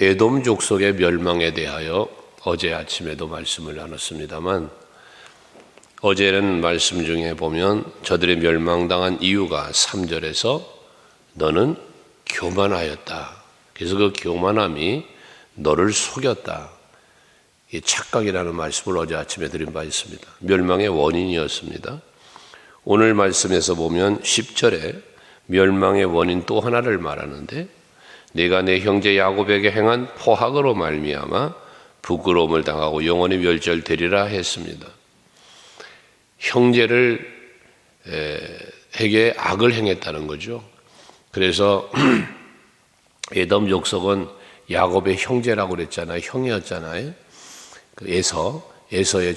에돔 족속의 멸망에 대하여 어제 아침에도 말씀을 나눴습니다만, 어제는 말씀 중에 보면 저들이 멸망당한 이유가 3절에서 너는 교만하였다. 그래서 그 교만함이 너를 속였다. 이 착각이라는 말씀을 어제 아침에 드린 바 있습니다. 멸망의 원인이었습니다. 오늘 말씀에서 보면 10절에 멸망의 원인 또 하나를 말하는데, 내가 내 형제 야곱에게 행한 포악으로 말미암아 부끄러움을 당하고 영원히 멸절되리라 했습니다. 형제를 에게 악을 행했다는 거죠. 그래서 에돔 족속은 야곱의 형제라고 그랬잖아요. 형이었잖아요. 그 에서의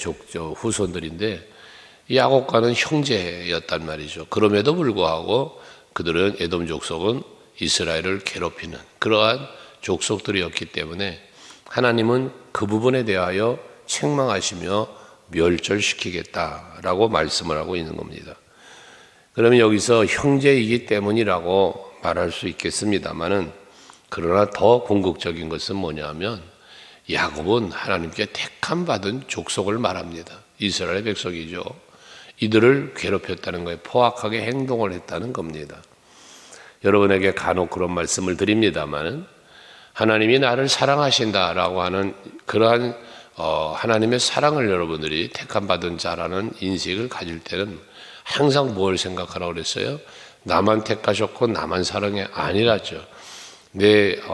후손들인데 야곱과는 형제였단 말이죠. 그럼에도 불구하고 그들은 에돔 족속은 이스라엘을 괴롭히는 그러한 족속들이었기 때문에 하나님은 그 부분에 대하여 책망하시며 멸절시키겠다라고 말씀을 하고 있는 겁니다. 그러면 여기서 형제이기 때문이라고 말할 수 있겠습니다만은, 그러나 더 궁극적인 것은 뭐냐면 야곱은 하나님께 택함 받은 족속을 말합니다. 이스라엘 백성이죠. 이들을 괴롭혔다는 거예요. 포악하게 행동을 했다는 겁니다. 여러분에게 간혹 그런 말씀을 드립니다만, 하나님이 나를 사랑하신다라고 하는 그러한 하나님의 사랑을 여러분들이 택함 받은 자라는 인식을 가질 때는 항상 뭘 생각하라고 그랬어요? 나만 택하셨고 나만 사랑해 아니라죠.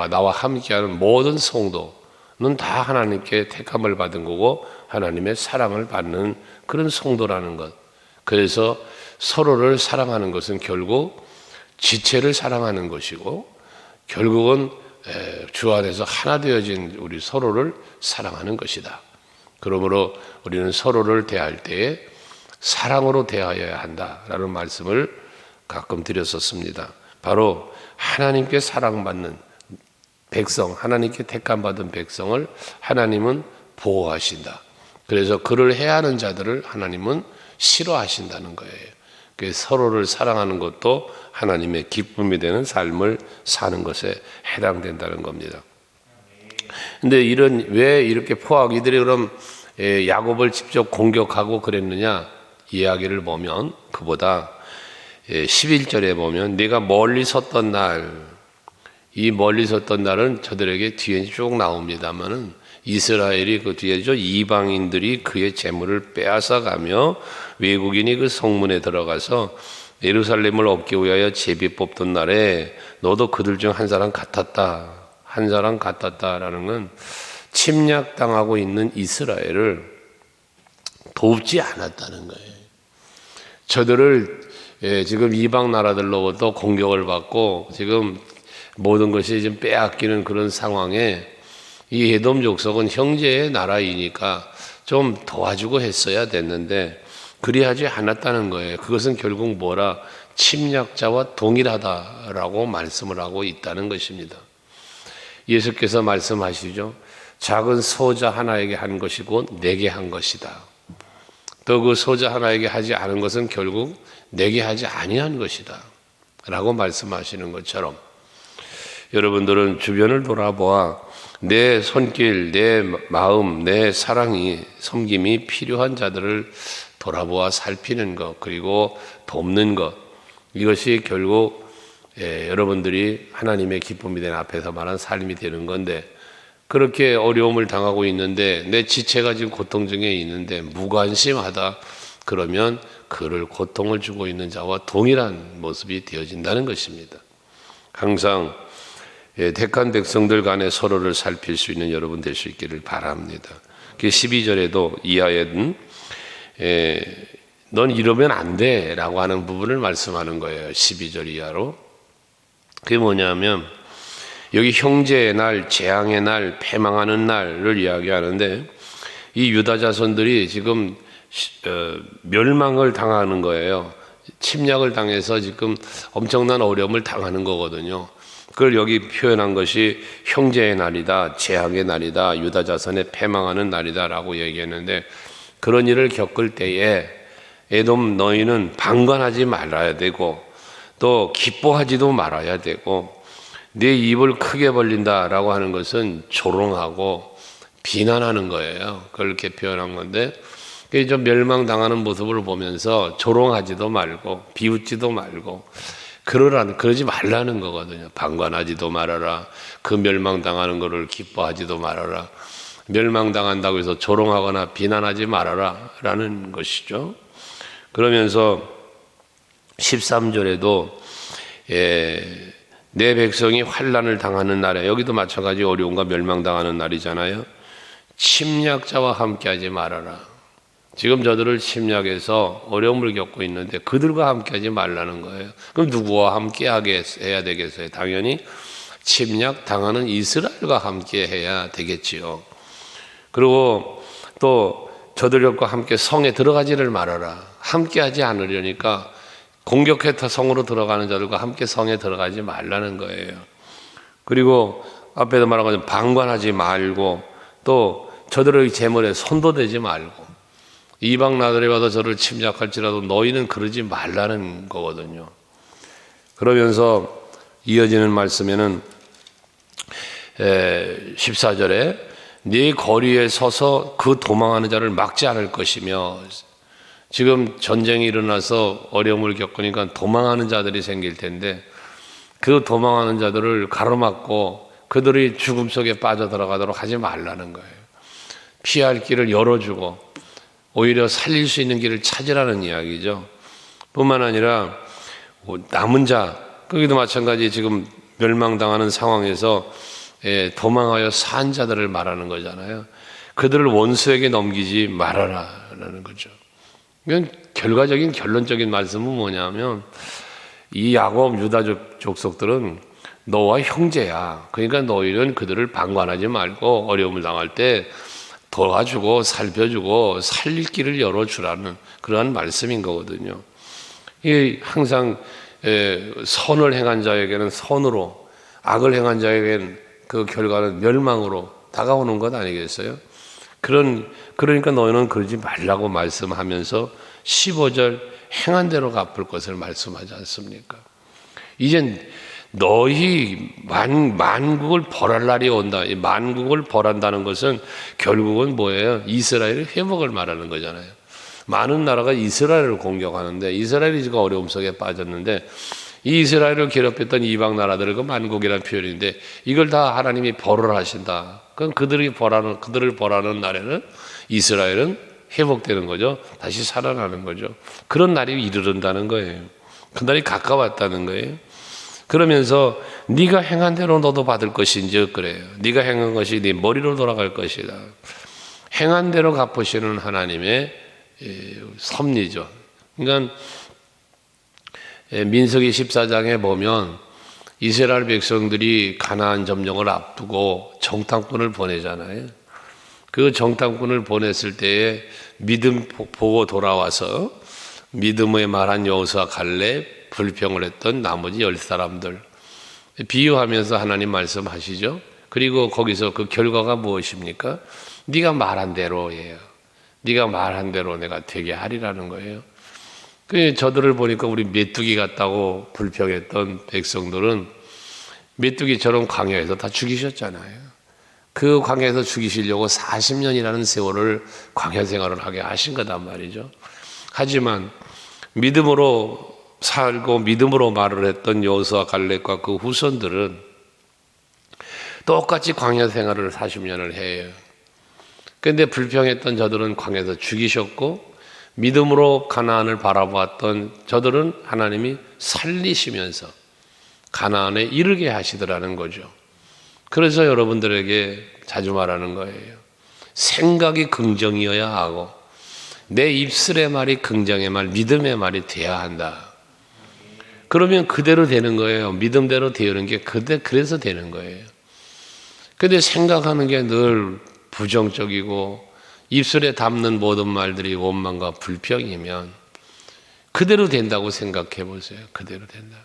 나와 함께하는 모든 성도는 다 하나님께 택함을 받은 거고 하나님의 사랑을 받는 그런 성도라는 것. 그래서 서로를 사랑하는 것은 결국 지체를 사랑하는 것이고, 결국은 주 안에서 하나 되어진 우리 서로를 사랑하는 것이다. 그러므로 우리는 서로를 대할 때에 사랑으로 대하여야 한다라는 말씀을 가끔 드렸었습니다. 바로 하나님께 사랑받는 백성, 하나님께 택함받은 백성을 하나님은 보호하신다. 그래서 그를 해하는 자들을 하나님은 싫어하신다는 거예요. 서로를 사랑하는 것도 하나님의 기쁨이 되는 삶을 사는 것에 해당된다는 겁니다. 근데 왜 이렇게 이들이 그럼 야곱을 직접 공격하고 그랬느냐 이야기를 보면, 그보다 11절에 보면 네가 멀리 섰던 날, 이 멀리 섰던 날은 저들에게 뒤에 쭉 나옵니다만은 이스라엘이 그 뒤에죠. 이방인들이 그의 재물을 빼앗아가며 외국인이 그 성문에 들어가서 예루살렘을 얻기 위하여 제비 뽑던 날에 너도 그들 중 한 사람 같았다. 한 사람 같았다라는 건 침략당하고 있는 이스라엘을 돕지 않았다는 거예요. 저들을 지금 이방 나라들로부터 공격을 받고 지금 모든 것이 지금 빼앗기는 그런 상황에 이 에돔 족속은 형제의 나라이니까 좀 도와주고 했어야 됐는데 그리하지 않았다는 거예요. 그것은 결국 침략자와 동일하다라고 말씀을 하고 있다는 것입니다. 예수께서 말씀하시죠. 작은 소자 하나에게 한 것이고 내게 한 것이다. 또 그 소자 하나에게 하지 않은 것은 결국 내게 하지 아니한 것이다 라고 말씀하시는 것처럼, 여러분들은 주변을 돌아보아 내 손길, 내 마음, 내 사랑이, 섬김이 필요한 자들을 돌아보아 살피는 것, 그리고 돕는 것, 이것이 결국 여러분들이 하나님의 기쁨이 된 앞에서 말한 삶이 되는 건데, 그렇게 어려움을 당하고 있는데 내 지체가 지금 고통 중에 있는데 무관심하다 그러면 그를 고통을 주고 있는 자와 동일한 모습이 되어진다는 것입니다. 항상 택한 백성들 간에 서로를 살필 수 있는 여러분 될 수 있기를 바랍니다. 12절에도 이하에는 넌 이러면 안 돼 라고 하는 부분을 말씀하는 거예요. 12절 이하로. 그게 뭐냐면 여기 형제의 날, 재앙의 날, 패망하는 날을 이야기하는데, 이 유다 자손들이 지금 멸망을 당하는 거예요. 침략을 당해서 지금 엄청난 어려움을 당하는 거거든요. 그걸 여기 표현한 것이 형제의 날이다, 재앙의 날이다, 유다 자손의 패망하는 날이다 라고 얘기했는데, 그런 일을 겪을 때에 에돔 너희는 방관하지 말아야 되고 또 기뻐하지도 말아야 되고 내 입을 크게 벌린다라고 하는 것은 조롱하고 비난하는 거예요. 그걸 이렇게 표현한 건데, 좀 멸망당하는 모습을 보면서 조롱하지도 말고 비웃지도 말고 그러지 말라는 거거든요. 방관하지도 말아라. 그 멸망당하는 것을 기뻐하지도 말아라. 멸망당한다고 해서 조롱하거나 비난하지 말아라 라는 것이죠. 그러면서 13절에도 내 백성이 환난을 당하는 날에, 여기도 마찬가지 어려움과 멸망당하는 날이잖아요. 침략자와 함께하지 말아라. 지금 저들을 침략해서 어려움을 겪고 있는데 그들과 함께하지 말라는 거예요. 그럼 누구와 함께하게 해야 되겠어요? 당연히 침략 당하는 이스라엘과 함께해야 되겠지요. 그리고 또 저들과 함께 성에 들어가지를 말아라. 함께하지 않으려니까 공격해서 성으로 들어가는 자들과 함께 성에 들어가지 말라는 거예요. 그리고 앞에도 말한 것처럼 방관하지 말고 또 저들의 재물에 손도 대지 말고, 이방 나라들이 와서 저를 침략할지라도 너희는 그러지 말라는 거거든요. 그러면서 이어지는 말씀에는 14절에 네 거리에 서서 그 도망하는 자를 막지 않을 것이며, 지금 전쟁이 일어나서 어려움을 겪으니까 도망하는 자들이 생길 텐데 그 도망하는 자들을 가로막고 그들이 죽음 속에 빠져들어가도록 하지 말라는 거예요. 피할 길을 열어주고 오히려 살릴 수 있는 길을 찾으라는 이야기죠. 뿐만 아니라 남은 자, 거기도 마찬가지 지금 멸망당하는 상황에서 도망하여 산 자들을 말하는 거잖아요. 그들을 원수에게 넘기지 말아라라는 거죠. 이건 결과적인 결론적인 말씀은 뭐냐면, 이 야곱 유다 족속들은 너와 형제야. 그러니까 너희는 그들을 방관하지 말고 어려움을 당할 때 도와주고 살펴주고 살릴 길을 열어주라는 그러한 말씀인 거거든요. 이 항상 선을 행한 자에게는 선으로, 악을 행한 자에게는 그 결과는 멸망으로 다가오는 것 아니겠어요? 그러니까 너희는 그러지 말라고 말씀하면서 15절 행한 대로 갚을 것을 말씀하지 않습니까? 이젠 너희 만국을 벌할 날이 온다. 이 만국을 벌한다는 것은 결국은 뭐예요? 이스라엘의 회복을 말하는 거잖아요. 많은 나라가 이스라엘을 공격하는데 이스라엘이 지금 어려움 속에 빠졌는데, 이 이스라엘을 괴롭혔던 이방 나라들을 그 만국이라는 표현인데 이걸 다 하나님이 벌을 하신다. 그럼 그들을 벌하는 날에는 이스라엘은 회복되는 거죠. 다시 살아나는 거죠. 그런 날이 이르른다는 거예요. 그 날이 가까웠다는 거예요. 그러면서 네가 행한 대로 너도 받을 것인지 그래요. 네가 행한 것이 네 머리로 돌아갈 것이다. 행한 대로 갚으시는 하나님의 섭리죠. 그러니까 민수기 14장에 보면 이스라엘 백성들이 가나안 점령을 앞두고 정탐꾼을 보내잖아요. 그 정탐꾼을 보냈을 때에 믿음 보고 돌아와서 믿음의 말한 여호수아 갈렙 불평을 했던 나머지 10사람들 비유하면서 하나님 말씀하시죠. 그리고 거기서 그 결과가 무엇입니까? 네가 말한 대로예요. 네가 말한 대로 내가 되게 하리라는 거예요. 그 저들을 보니까 우리 메뚜기 같다고 불평했던 백성들은 메뚜기처럼 광야에서 다 죽이셨잖아요. 그 광야에서 죽이시려고 40년이라는 세월을 광야 생활을 하게 하신 거단 말이죠. 하지만 믿음으로 살고 믿음으로 말을 했던 여호수아 갈렙과 그 후손들은 똑같이 광야 생활을 40년을 해요. 그런데 불평했던 저들은 광야에서 죽이셨고, 믿음으로 가나안을 바라보았던 저들은 하나님이 살리시면서 가나안에 이르게 하시더라는 거죠. 그래서 여러분들에게 자주 말하는 거예요. 생각이 긍정이어야 하고 내 입술의 말이 긍정의 말, 믿음의 말이 돼야 한다. 그러면 그대로 되는 거예요. 믿음대로 되는 게 그래서 되는 거예요. 근데 생각하는 게 늘 부정적이고 입술에 담는 모든 말들이 원망과 불평이면 그대로 된다고 생각해 보세요. 그대로 된다.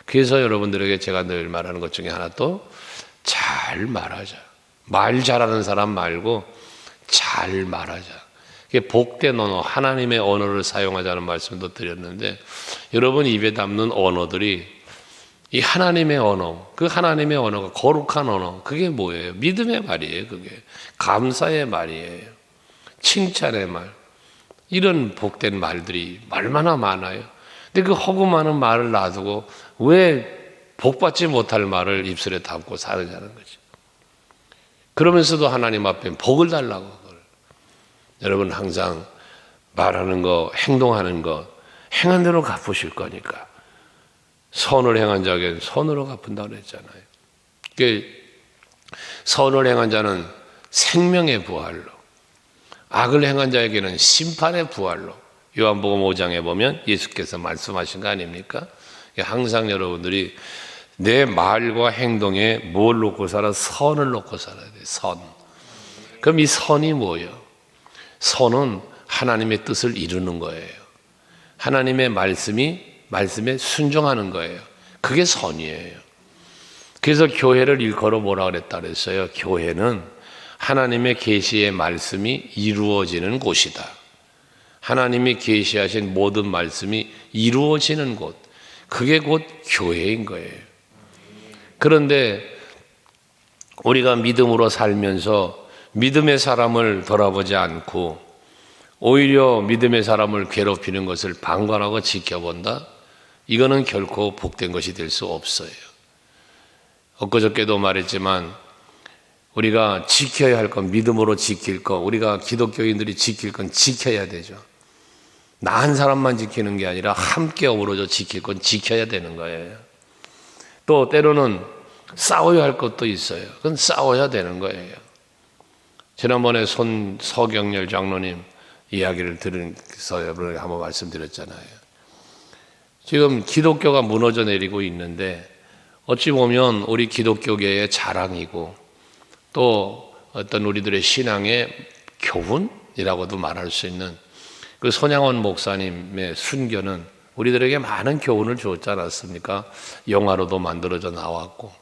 그래서 여러분들에게 제가 늘 말하는 것 중에 하나, 또 잘 말하자. 말 잘하는 사람 말고 잘 말하자. 복된 언어, 하나님의 언어를 사용하자는 말씀도 드렸는데, 여러분 입에 담는 언어들이 이 하나님의 언어, 그 하나님의 언어가 거룩한 언어, 그게 뭐예요? 믿음의 말이에요. 그게 감사의 말이에요. 칭찬의 말. 이런 복된 말들이 얼마나 많아요. 근데 그 허구 많은 말을 놔두고 왜 복받지 못할 말을 입술에 담고 사느냐는 거죠. 그러면서도 하나님 앞에 복을 달라고. 여러분 항상 말하는 거, 행동하는 거 행한 대로 갚으실 거니까 선을 행한 자에겐 선으로 갚는다고 그랬잖아요. 선을 행한 자는 생명의 부활로, 악을 행한 자에게는 심판의 부활로. 요한복음 5장에 보면 예수께서 말씀하신 거 아닙니까? 항상 여러분들이 내 말과 행동에 뭘 놓고 살아? 선을 놓고 살아야 돼요. 선. 그럼 이 선이 뭐예요? 선은 하나님의 뜻을 이루는 거예요. 하나님의 말씀에 순종하는 거예요. 그게 선이에요. 그래서 교회를 일컬어 뭐라 그랬다 그랬어요? 교회는 하나님의 계시의 말씀이 이루어지는 곳이다. 하나님이 계시하신 모든 말씀이 이루어지는 곳, 그게 곧 교회인 거예요. 그런데 우리가 믿음으로 살면서 믿음의 사람을 돌아보지 않고 오히려 믿음의 사람을 괴롭히는 것을 방관하고 지켜본다? 이거는 결코 복된 것이 될 수 없어요. 엊그저께도 말했지만 우리가 지켜야 할 건, 믿음으로 지킬 거, 우리가 기독교인들이 지킬 건 지켜야 되죠. 나 한 사람만 지키는 게 아니라 함께 어우러져 지킬 건 지켜야 되는 거예요. 또 때로는 싸워야 할 것도 있어요. 그건 싸워야 되는 거예요. 지난번에 서경렬 장로님 이야기를 들으면서 여러분에게 한번 말씀드렸잖아요. 지금 기독교가 무너져 내리고 있는데 어찌 보면 우리 기독교계의 자랑이고 또 어떤 우리들의 신앙의 교훈이라고도 말할 수 있는 그 손양원 목사님의 순교는 우리들에게 많은 교훈을 주었지 않았습니까? 영화로도 만들어져 나왔고.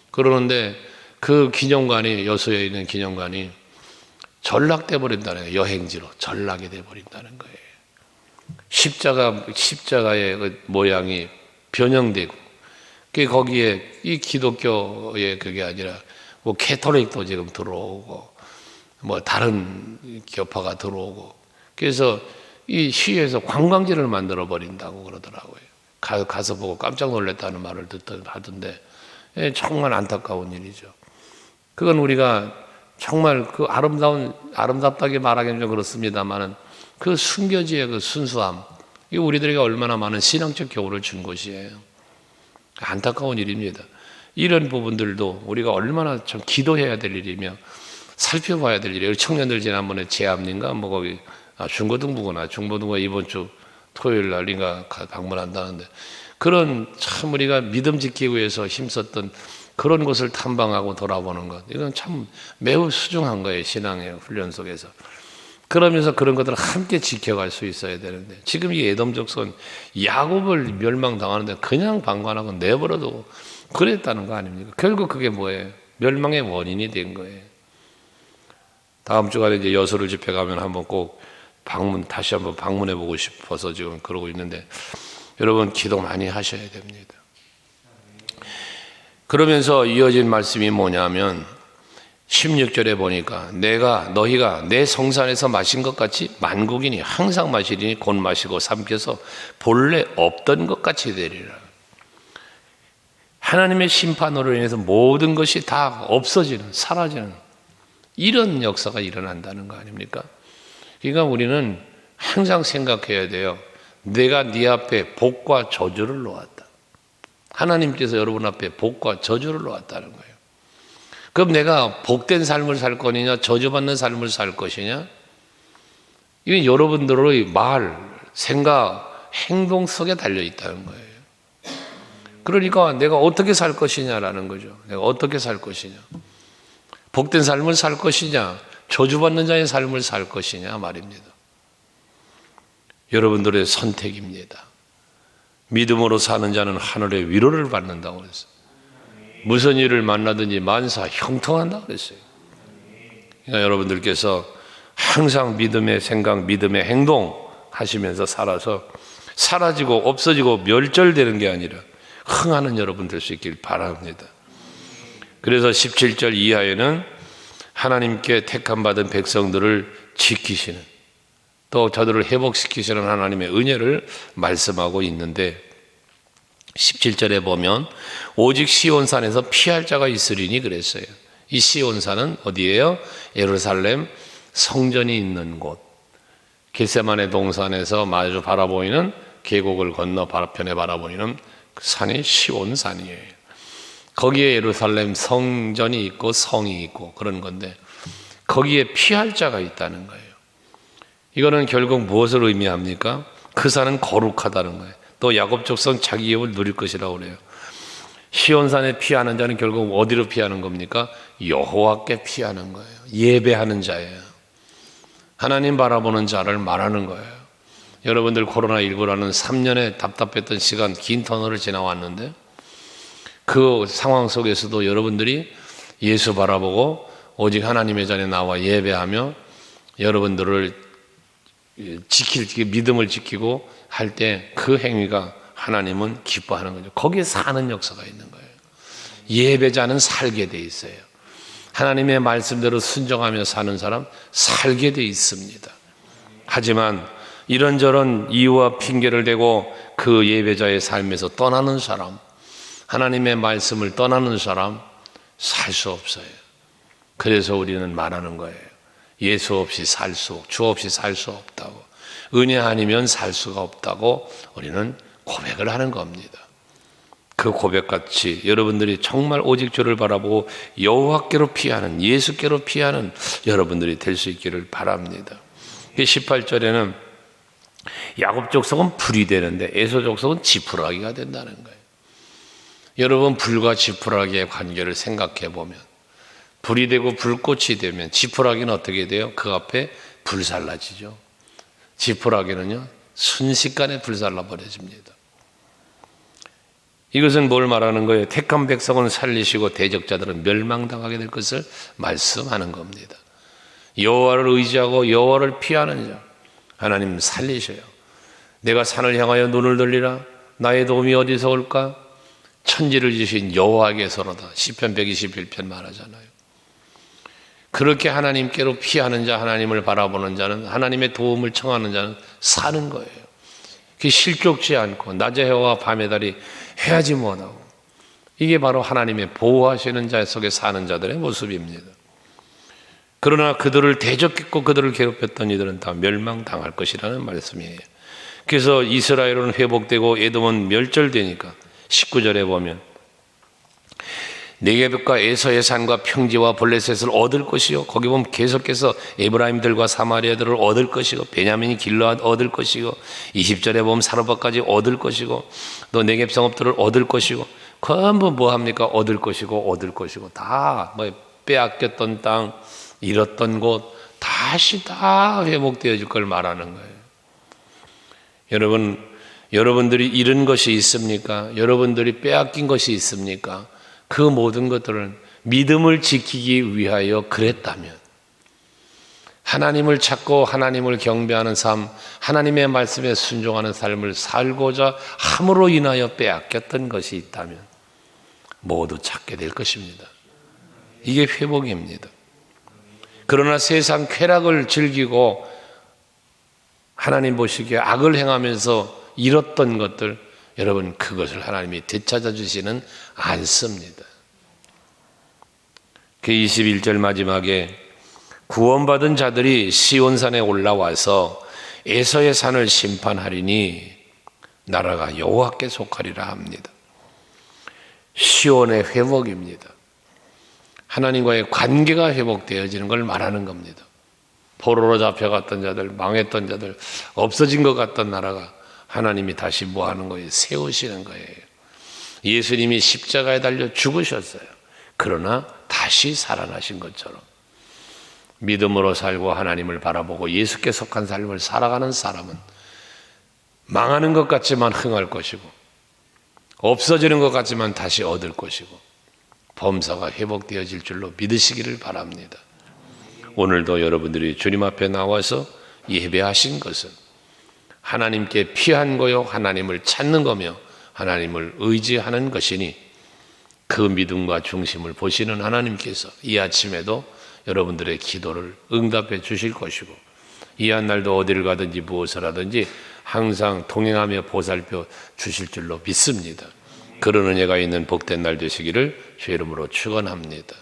그러는데 그 기념관이, 여수에 있는 기념관이 전락돼 버린다는 거예요. 여행지로 전락이 돼 버린다는 거예요. 십자가의 그 모양이 변형되고, 거기에 이 기독교의 그게 아니라 뭐 캐톨릭도 지금 들어오고 뭐 다른 교파가 들어오고, 그래서 이 시에서 관광지를 만들어 버린다고 그러더라고요. 가서 보고 깜짝 놀랐다는 말을 하던데 정말 안타까운 일이죠. 그건 우리가 정말 그 아름답다게 말하기는 좀 그렇습니다만은 그 순교지의 그 순수함, 이 우리들에게 얼마나 많은 신앙적 교훈을 준 것이에요. 안타까운 일입니다. 이런 부분들도 우리가 얼마나 참 기도해야 될 일이며 살펴봐야 될 일이에요. 청년들 지난번에 제암린가 뭐 거기 중고등부구나, 중고등부 이번 주 토요일 날인가 방문한다는데, 그런 참 우리가 믿음 지키기 위해서 힘썼던 그런 것을 탐방하고 돌아보는 것, 이건 참 매우 수중한 거예요. 신앙의 훈련 속에서. 그러면서 그런 것들을 함께 지켜갈 수 있어야 되는데, 지금 이 에돔족손 야곱을 멸망당하는데 그냥 방관하고 내버려두고 그랬다는 거 아닙니까? 결국 그게 뭐예요? 멸망의 원인이 된 거예요. 다음 주간에 이제 여수를 집회 가면 한번 꼭 다시 한번 방문해 보고 싶어서 지금 그러고 있는데, 여러분 기도 많이 하셔야 됩니다. 그러면서 이어진 말씀이 뭐냐면 16절에 보니까 너희가 내 성산에서 마신 것 같이 만국인이 항상 마시리니 곧 마시고 삼켜서 본래 없던 것 같이 되리라. 하나님의 심판으로 인해서 모든 것이 다 없어지는, 사라지는 이런 역사가 일어난다는 거 아닙니까? 그러니까 우리는 항상 생각해야 돼요. 내가 네 앞에 복과 저주를 놓았다. 하나님께서 여러분 앞에 복과 저주를 놓았다는 거예요. 그럼 내가 복된 삶을 살 거냐, 저주받는 삶을 살 것이냐? 이건 여러분들의 말, 생각, 행동 속에 달려 있다는 거예요. 그러니까 내가 어떻게 살 것이냐라는 거죠. 내가 어떻게 살 것이냐? 복된 삶을 살 것이냐, 저주받는 자의 삶을 살 것이냐 말입니다. 여러분들의 선택입니다. 믿음으로 사는 자는 하늘의 위로를 받는다고 그랬어요. 무슨 일을 만나든지 만사 형통한다고 그랬어요. 그러니까 여러분들께서 항상 믿음의 생각, 믿음의 행동 하시면서 살아서 사라지고 없어지고 멸절되는 게 아니라 흥하는 여러분 될 수 있길 바랍니다. 그래서 17절 이하에는 하나님께 택함받은 백성들을 지키시는, 또 저들을 회복시키시는 하나님의 은혜를 말씀하고 있는데, 17절에 보면 오직 시온산에서 피할 자가 있으리니 그랬어요. 이 시온산은 어디예요? 예루살렘 성전이 있는 곳, 겟세마네 동산에서 마주 바라보이는 계곡을 건너 바라편에 바라보이는 그 산이 시온산이에요. 거기에 예루살렘 성전이 있고 성이 있고 그런 건데, 거기에 피할 자가 있다는 거예요. 이거는 결국 무엇을 의미합니까? 그 산은 거룩하다는 거예요. 또 야곱 족속 자기 이업을 누릴 것이라고 그래요. 시온산에 피하는 자는 결국 어디로 피하는 겁니까? 여호와께 피하는 거예요. 예배하는 자예요. 하나님 바라보는 자를 말하는 거예요. 여러분들 코로나19라는 3년의 답답했던 시간, 긴 터널을 지나왔는데, 그 상황 속에서도 여러분들이 예수 바라보고 오직 하나님의 자리에 나와 예배하며 여러분들을 믿음을 지키고 할 때 그 행위가 하나님은 기뻐하는 거죠. 거기에 사는 역사가 있는 거예요. 예배자는 살게 돼 있어요. 하나님의 말씀대로 순종하며 사는 사람 살게 돼 있습니다. 하지만 이런저런 이유와 핑계를 대고 그 예배자의 삶에서 떠나는 사람, 하나님의 말씀을 떠나는 사람 살 수 없어요. 그래서 우리는 말하는 거예요. 예수 없이 주 없이 살 수 없다고, 은혜 아니면 살 수가 없다고 우리는 고백을 하는 겁니다. 그 고백같이 여러분들이 정말 오직 주를 바라보고 여호와께로 피하는, 예수께로 피하는 여러분들이 될 수 있기를 바랍니다. 18절에는 야곱 족속은 불이 되는데 에서 족속은 지푸라기가 된다는 거예요. 여러분, 불과 지푸라기의 관계를 생각해 보면, 불이 되고 불꽃이 되면 지푸라기는 어떻게 돼요? 그 앞에 불살라지죠. 지푸라기는요, 순식간에 불살라 버려집니다. 이것은 뭘 말하는 거예요? 택한 백성은 살리시고 대적자들은 멸망당하게 될 것을 말씀하는 겁니다. 여호와를 의지하고 여호와를 피하는 자, 하나님 살리셔요. 내가 산을 향하여 눈을 돌리라. 나의 도움이 어디서 올까? 천지를 지으신 여호와께서로다. 시편 121편 말하잖아요. 그렇게 하나님께로 피하는 자, 하나님을 바라보는 자는, 하나님의 도움을 청하는 자는 사는 거예요. 그게 실족지 않고 낮의 해와 밤의 달이 해하지 못하고, 이게 바로 하나님의 보호하시는 자 속에 사는 자들의 모습입니다. 그러나 그들을 대적했고 그들을 괴롭혔던 이들은 다 멸망당할 것이라는 말씀이에요. 그래서 이스라엘은 회복되고 에돔은 멸절되니까 19절에 보면 네게벳과 에서의 산과 평지와 블레셋을 얻을 것이요, 거기 보면 계속해서 에브라임들과 사마리아들을 얻을 것이고, 베냐민이 길르앗 얻을 것이고, 20절에 보면 사르밧까지 얻을 것이고, 또 네겝 성읍들을 얻을 것이고, 전부 뭐 합니까? 얻을 것이고 얻을 것이고, 다 뭐 빼앗겼던 땅, 잃었던 곳 다시 다 회복되어질 걸 말하는 거예요. 여러분들이 잃은 것이 있습니까? 여러분들이 빼앗긴 것이 있습니까? 그 모든 것들은 믿음을 지키기 위하여 그랬다면, 하나님을 찾고 하나님을 경배하는 삶, 하나님의 말씀에 순종하는 삶을 살고자 함으로 인하여 빼앗겼던 것이 있다면 모두 찾게 될 것입니다. 이게 회복입니다. 그러나 세상 쾌락을 즐기고 하나님 보시기에 악을 행하면서 잃었던 것들, 여러분, 그것을 하나님이 되찾아 주시는 않습니다. 그 21절 마지막에 구원받은 자들이 시온산에 올라와서 에서의 산을 심판하리니 나라가 여호와께 속하리라 합니다. 시온의 회복입니다. 하나님과의 관계가 회복되어지는 걸 말하는 겁니다. 포로로 잡혀갔던 자들, 망했던 자들, 없어진 것 같던 나라가 하나님이 다시 뭐 하는 거예요? 세우시는 거예요. 예수님이 십자가에 달려 죽으셨어요. 그러나 다시 살아나신 것처럼 믿음으로 살고 하나님을 바라보고 예수께 속한 삶을 살아가는 사람은 망하는 것 같지만 흥할 것이고, 없어지는 것 같지만 다시 얻을 것이고, 범사가 회복되어질 줄로 믿으시기를 바랍니다. 오늘도 여러분들이 주님 앞에 나와서 예배하신 것은 하나님께 피한 거요, 하나님을 찾는 거며, 하나님을 의지하는 것이니 그 믿음과 중심을 보시는 하나님께서 이 아침에도 여러분들의 기도를 응답해 주실 것이고 이 한 날도 어디를 가든지 무엇을 하든지 항상 동행하며 보살펴 주실 줄로 믿습니다. 그런 은혜가 있는 복된 날 되시기를 주의 이름으로 축원합니다.